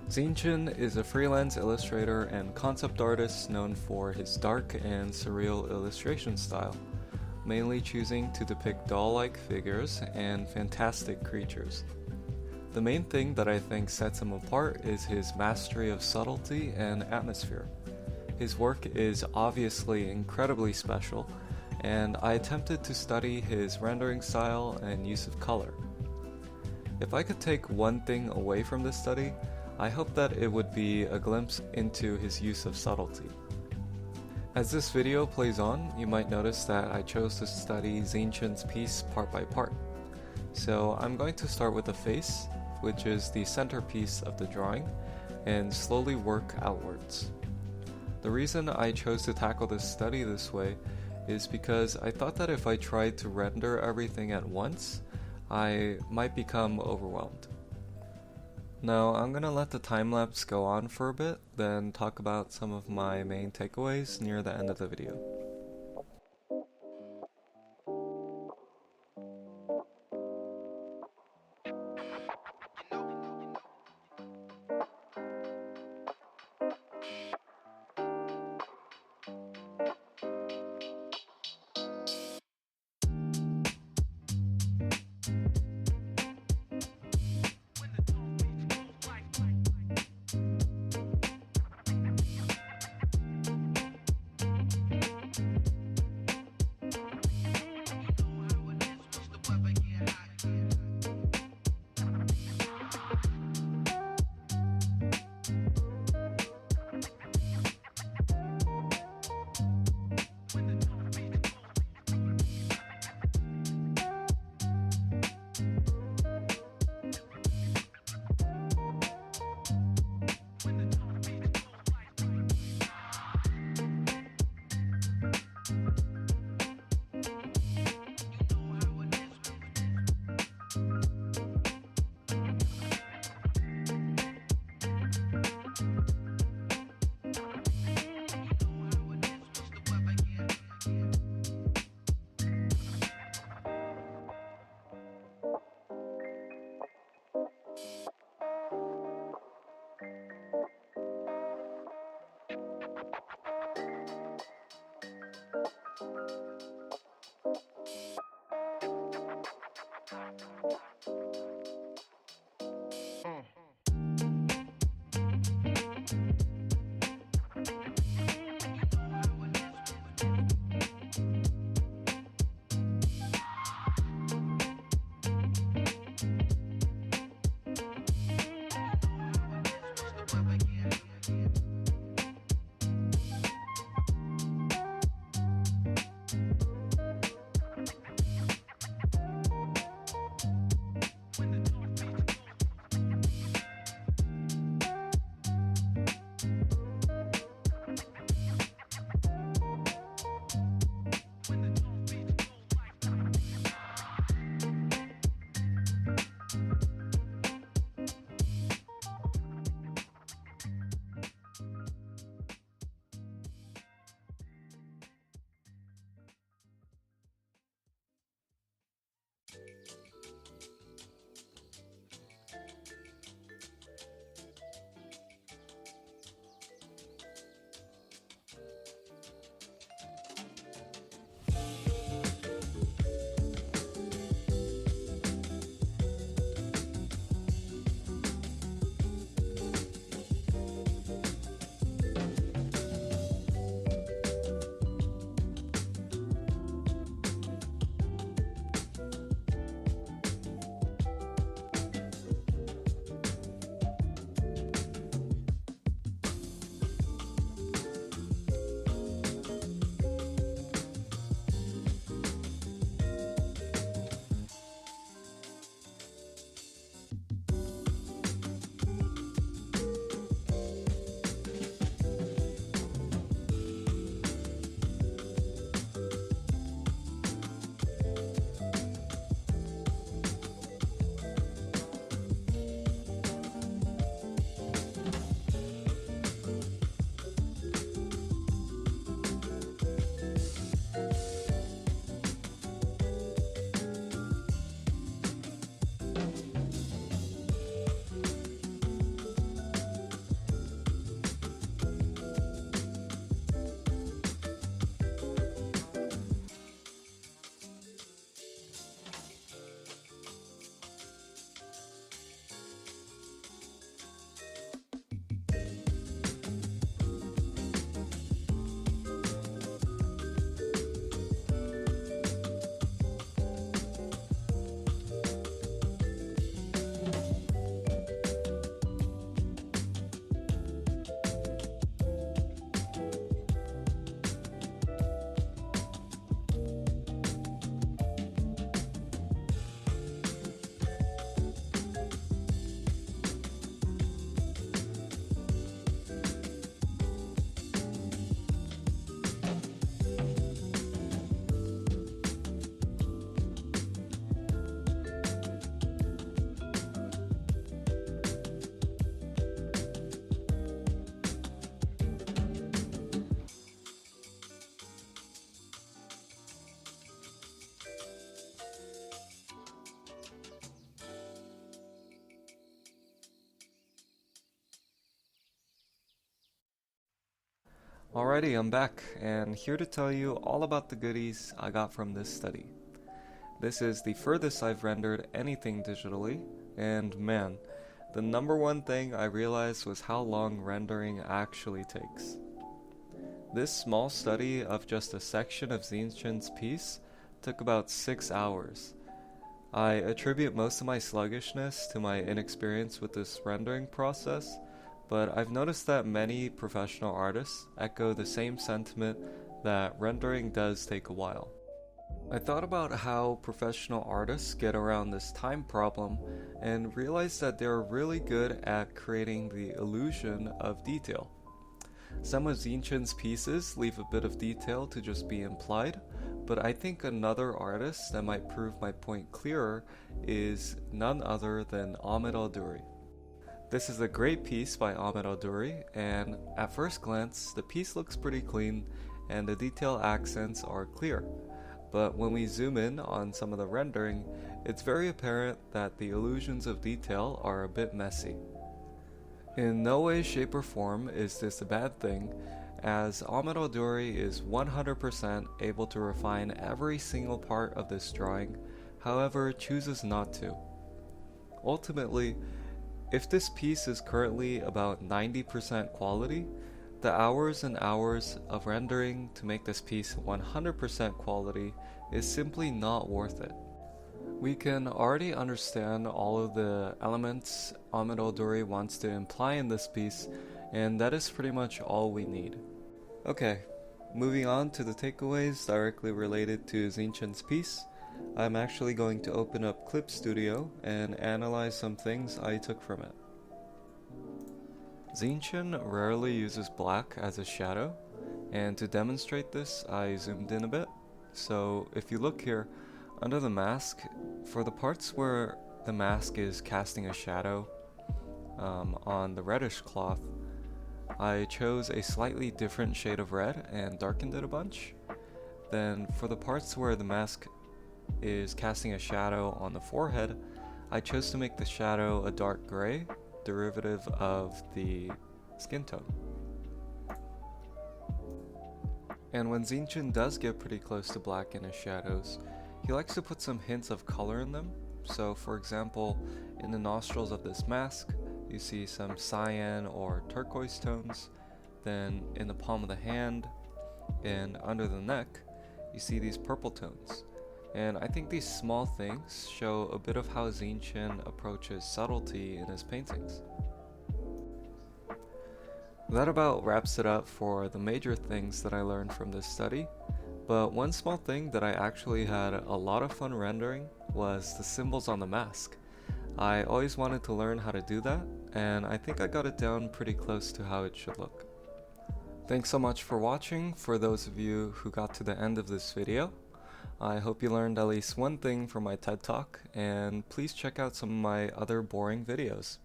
Zeen Chin is a freelance illustrator and concept artist known for his dark and surreal illustration style, mainly choosing to depict doll-like figures and fantastic creatures. The main thing that I think sets him apart is his mastery of subtlety and atmosphere. His work is obviously incredibly special, and I attempted to study his rendering style and use of color. If I could take one thing away from this study, I hope that it would be a glimpse into his use of subtlety. As this video plays on, you might notice that I chose to study Zeen Chin's piece part by part. So I'm going to start with the face, which is the centerpiece of the drawing, and slowly work outwards. The reason I chose to tackle this study this way is because I thought that if I tried to render everything at once, I might become overwhelmed. Now I'm gonna let the time-lapse go on for a bit, then talk about some of my main takeaways near the end of the video. Alrighty, I'm back, and here to tell you all about the goodies I got from this study. This is the furthest I've rendered anything digitally, and man, the number one thing I realized was how long rendering actually takes. This small study of just a section of Zeen Chin's piece took about 6 hours. I attribute most of my sluggishness to my inexperience with this rendering process, but I've noticed that many professional artists echo the same sentiment that rendering does take a while. I thought about how professional artists get around this time problem and realized that they're really good at creating the illusion of detail. Some of Zeen Chin's pieces leave a bit of detail to just be implied, but I think another artist that might prove my point clearer is none other than Ahmed Aldoori. This is a great piece by Ahmed Aldoori, and at first glance, the piece looks pretty clean and the detail accents are clear. But when we zoom in on some of the rendering, it's very apparent that the illusions of detail are a bit messy. In no way, shape, or form is this a bad thing, as Ahmed Aldoori is 100% able to refine every single part of this drawing, however chooses not to. Ultimately, if this piece is currently about 90% quality, the hours and hours of rendering to make this piece 100% quality is simply not worth it. We can already understand all of the elements Ahmed Aldoori wants to imply in this piece, and that is pretty much all we need. Okay, moving on to the takeaways directly related to Zeen Chin's piece. I'm actually going to open up Clip Studio and analyze some things I took from it. Zeen Chin rarely uses black as a shadow, and to demonstrate this I zoomed in a bit. So if you look here, under the mask, for the parts where the mask is casting a shadow on the reddish cloth, I chose a slightly different shade of red and darkened it a bunch. Then for the parts where the mask is casting a shadow on the forehead, I chose to make the shadow a dark gray, derivative of the skin tone. And when Zeen Chin does get pretty close to black in his shadows, he likes to put some hints of color in them. So for example, in the nostrils of this mask, you see some cyan or turquoise tones. Then in the palm of the hand and under the neck, you see these purple tones. And I think these small things show a bit of how Zeen Chin approaches subtlety in his paintings. That about wraps it up for the major things that I learned from this study. But one small thing that I actually had a lot of fun rendering was the symbols on the mask. I always wanted to learn how to do that, and I think I got it down pretty close to how it should look. Thanks so much for watching for those of you who got to the end of this video. I hope you learned at least one thing from my TED Talk, and please check out some of my other boring videos.